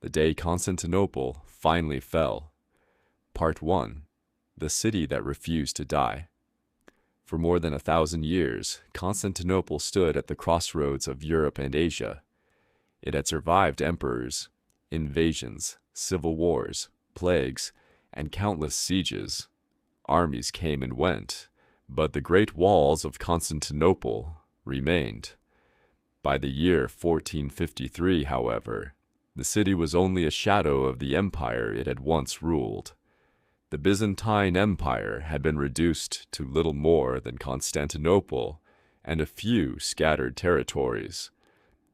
the day Constantinople finally fell. Part 1. The City That Refused to Die. For more than 1,000 years, Constantinople stood at the crossroads of Europe and Asia. It had survived emperors, invasions, civil wars, plagues, and countless sieges. Armies came and went, but the great walls of Constantinople remained. By the year 1453, however, the city was only a shadow of the empire it had once ruled. The Byzantine Empire had been reduced to little more than Constantinople and a few scattered territories.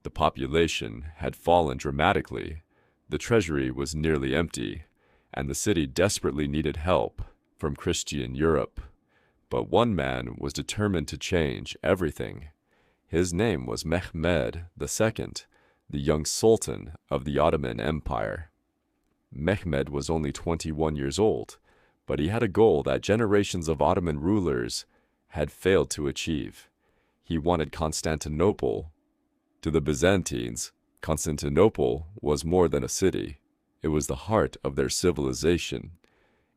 The population had fallen dramatically, the treasury was nearly empty, and the city desperately needed help from Christian Europe. But one man was determined to change everything. His name was Mehmed II, the young Sultan of the Ottoman Empire. Mehmed was only 21 years old, but he had a goal that generations of Ottoman rulers had failed to achieve. He wanted Constantinople. To the Byzantines, Constantinople was more than a city. It was the heart of their civilization.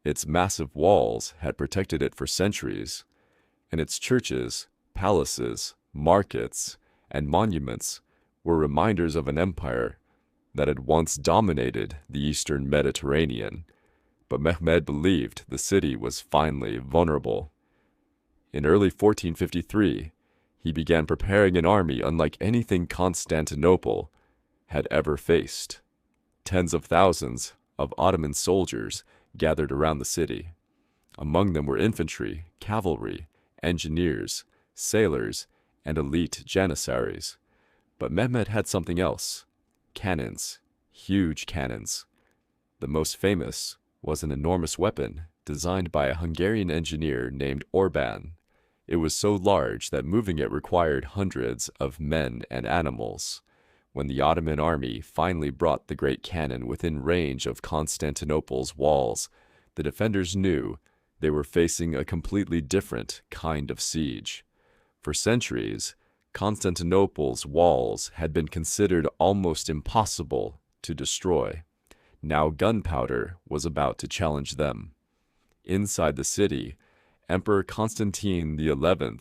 Its massive walls had protected it for centuries, and its churches, palaces, markets, and monuments were reminders of an empire that had once dominated the eastern Mediterranean. But Mehmed believed the city was finally vulnerable. In early 1453, he began preparing an army unlike anything Constantinople had ever faced. Tens of thousands of Ottoman soldiers gathered around the city. Among them were infantry, cavalry, engineers, sailors, and elite janissaries. But Mehmed had something else: cannons, huge cannons. The most famous was an enormous weapon designed by a Hungarian engineer named Orban. It was so large that moving it required hundreds of men and animals. When the Ottoman army finally brought the great cannon within range of Constantinople's walls, the defenders knew they were facing a completely different kind of siege. For centuries, Constantinople's walls had been considered almost impossible to destroy. Now gunpowder was about to challenge them. Inside the city, Emperor Constantine XI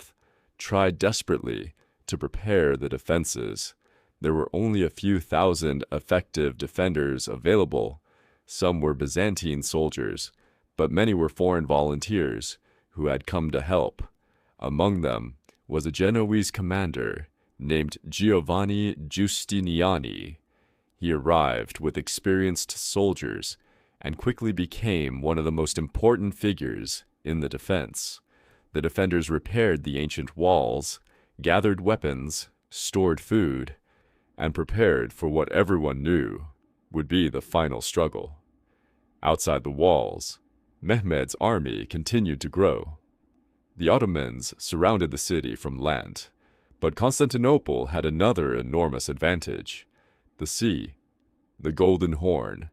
tried desperately to prepare the defenses. There were only a few thousand effective defenders available. Some were Byzantine soldiers, but many were foreign volunteers who had come to help. Among them was a Genoese commander named Giovanni Giustiniani. He arrived with experienced soldiers and quickly became one of the most important figures in the defense. The defenders repaired the ancient walls, gathered weapons, stored food, and prepared for what everyone knew would be the final struggle. Outside the walls, Mehmed's army continued to grow. The Ottomans surrounded the city from land, but Constantinople had another enormous advantage: the sea. The Golden Horn,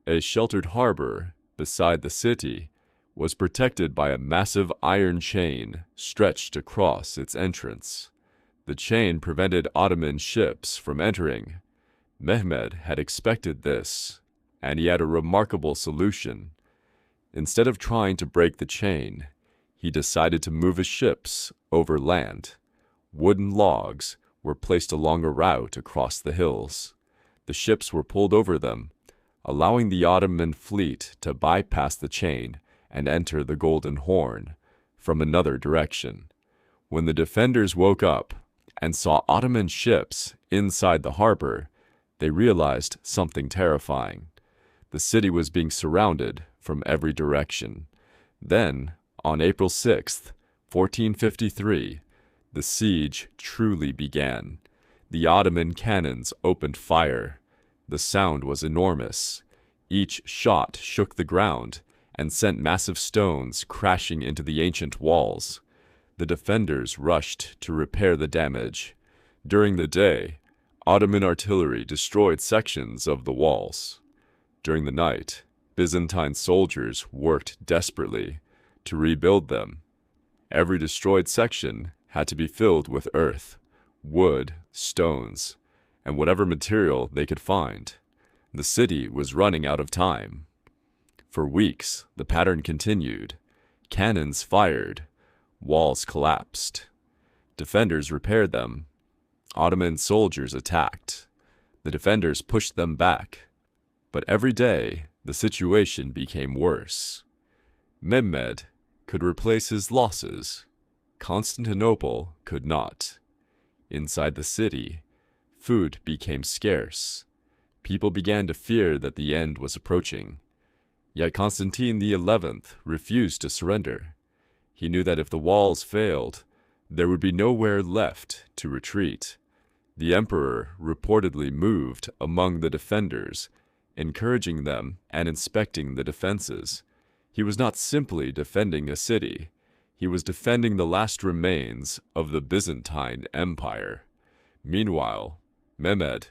a sheltered harbor beside the city, was protected by a massive iron chain stretched across its entrance. The chain prevented Ottoman ships from entering. Mehmed had expected this, and he had a remarkable solution. Instead of trying to break the chain, he decided to move his ships over land. Wooden logs were placed along a route across the hills. The ships were pulled over them, allowing the Ottoman fleet to bypass the chain and enter the Golden Horn from another direction. When the defenders woke up and saw Ottoman ships inside the harbor, they realized something terrifying. The city was being surrounded from every direction. Then, on April 6th, 1453, the siege truly began. The Ottoman cannons opened fire. The sound was enormous. Each shot shook the ground and sent massive stones crashing into the ancient walls. The defenders rushed to repair the damage. During the day, Ottoman artillery destroyed sections of the walls. During the night, Byzantine soldiers worked desperately to rebuild them. Every destroyed section had to be filled with earth, wood, stones, and whatever material they could find. The city was running out of time. For weeks, the pattern continued. Cannons fired. Walls collapsed. Defenders repaired them. Ottoman soldiers attacked. The defenders pushed them back. But every day, the situation became worse. Mehmed could replace his losses. Constantinople could not. Inside the city, food became scarce. People began to fear that the end was approaching. Yet Constantine XI refused to surrender. He knew that if the walls failed, there would be nowhere left to retreat. The emperor reportedly moved among the defenders, encouraging them and inspecting the defenses. He was not simply defending a city. He was defending the last remains of the Byzantine Empire. Meanwhile, Mehmed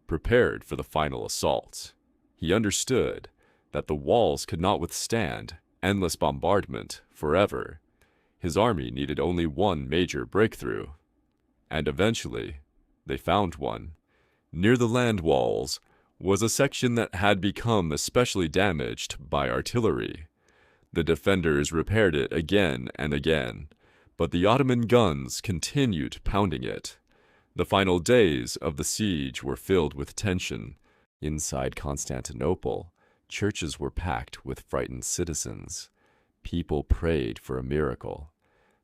prepared for the final assault. He understood that the walls could not withstand endless bombardment forever. His army needed only one major breakthrough. And eventually, they found one. Near the land walls was a section that had become especially damaged by artillery. The defenders repaired it again and again, but the Ottoman guns continued pounding it. The final days of the siege were filled with tension. Inside Constantinople, churches were packed with frightened citizens. People prayed for a miracle.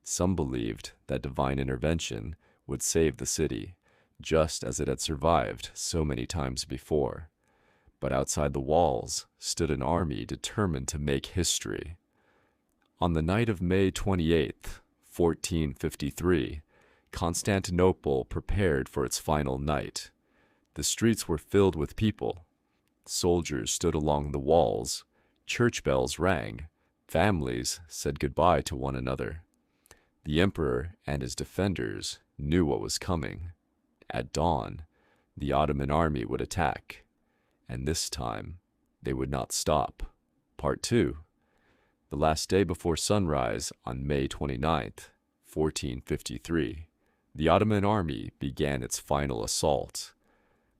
Some believed that divine intervention would save the city, just as it had survived so many times before. But outside the walls stood an army determined to make history. On the night of May 28th, 1453, Constantinople prepared for its final night. The streets were filled with people. Soldiers stood along the walls. Church bells rang. Families said goodbye to one another. The emperor and his defenders knew what was coming. At dawn, the Ottoman army would attack. And this time, they would not stop. Part 2. The last day before sunrise on May 29th, 1453, the Ottoman army began its final assault.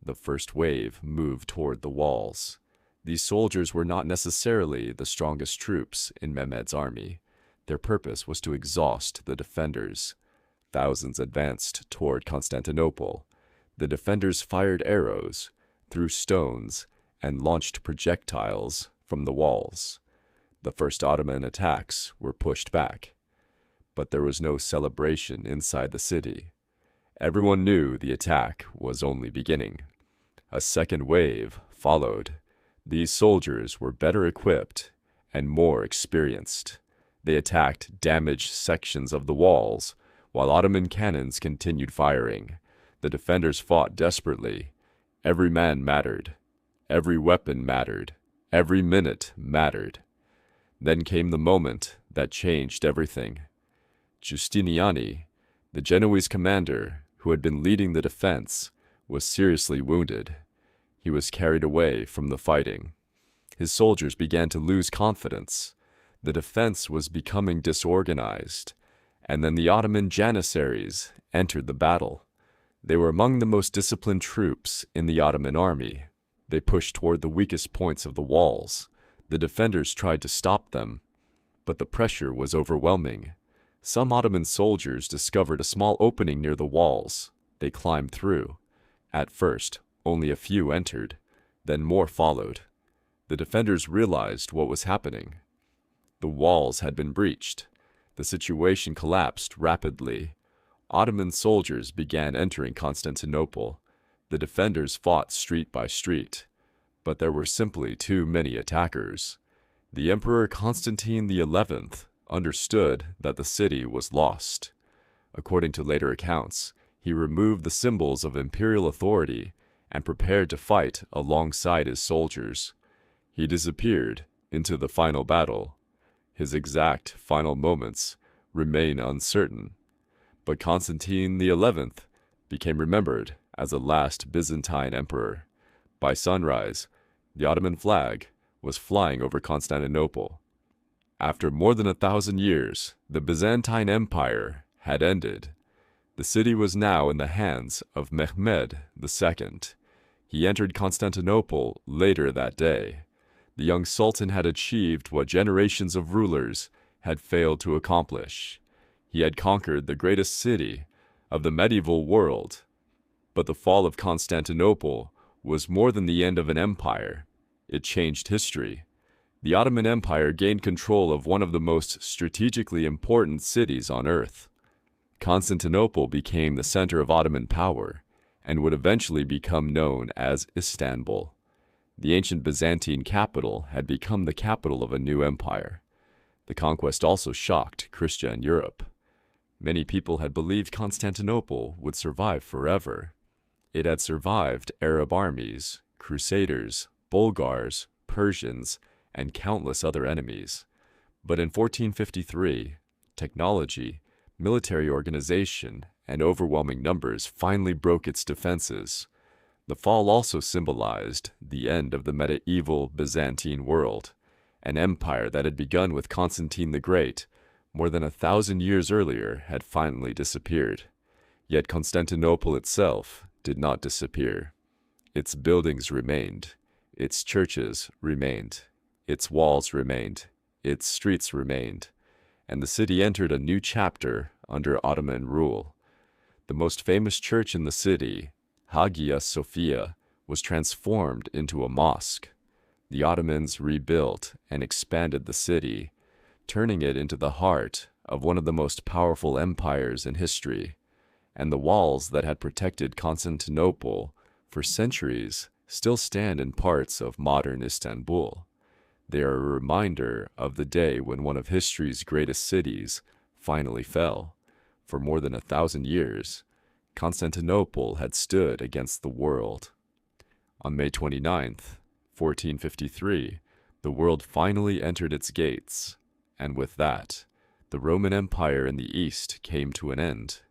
The first wave moved toward the walls. These soldiers were not necessarily the strongest troops in Mehmed's army. Their purpose was to exhaust the defenders. Thousands advanced toward Constantinople. The defenders fired arrows, threw stones, and launched projectiles from the walls. The first Ottoman attacks were pushed back. But there was no celebration inside the city. Everyone knew the attack was only beginning. A second wave followed. These soldiers were better equipped and more experienced. They attacked damaged sections of the walls, while Ottoman cannons continued firing. The defenders fought desperately. Every man mattered. Every weapon mattered. Every minute mattered. Then came the moment that changed everything. Giustiniani, the Genoese commander who had been leading the defense, was seriously wounded. He was carried away from the fighting. His soldiers began to lose confidence. The defense was becoming disorganized. And then the Ottoman Janissaries entered the battle. They were among the most disciplined troops in the Ottoman army. They pushed toward the weakest points of the walls. The defenders tried to stop them, but the pressure was overwhelming. Some Ottoman soldiers discovered a small opening near the walls. They climbed through. At first, only a few entered. Then more followed. The defenders realized what was happening. The walls had been breached. The situation collapsed rapidly. Ottoman soldiers began entering Constantinople. The defenders fought street by street. But there were simply too many attackers. The Emperor Constantine XI understood that the city was lost. According to later accounts, he removed the symbols of imperial authority and prepared to fight alongside his soldiers. He disappeared into the final battle. His exact final moments remain uncertain, but Constantine XI became remembered as the last Byzantine emperor. By sunrise, the Ottoman flag was flying over Constantinople. After more than 1,000 years, the Byzantine Empire had ended. The city was now in the hands of Mehmed II. He entered Constantinople later that day. The young sultan had achieved what generations of rulers had failed to accomplish. He had conquered the greatest city of the medieval world. But the fall of Constantinople was more than the end of an empire. It changed history. The Ottoman Empire gained control of one of the most strategically important cities on earth. Constantinople became the center of Ottoman power and would eventually become known as Istanbul. The ancient Byzantine capital had become the capital of a new empire. The conquest also shocked Christian Europe. Many people had believed Constantinople would survive forever. It had survived Arab armies, Crusaders, Bulgars, Persians, and countless other enemies. But in 1453, technology, military organization, and overwhelming numbers finally broke its defenses. The fall also symbolized the end of the medieval Byzantine world. An empire that had begun with Constantine the Great more than 1,000 years earlier had finally disappeared. Yet Constantinople itself did not disappear. Its buildings remained, its churches remained, its walls remained, its streets remained, and the city entered a new chapter under Ottoman rule. The most famous church in the city, Hagia Sophia, was transformed into a mosque. The Ottomans rebuilt and expanded the city, turning it into the heart of one of the most powerful empires in history. And the walls that had protected Constantinople for centuries still stand in parts of modern Istanbul. They are a reminder of the day when one of history's greatest cities finally fell. For more than 1,000 years, Constantinople had stood against the world. On May 29th, 1453, the world finally entered its gates, and with that, the Roman Empire in the East came to an end.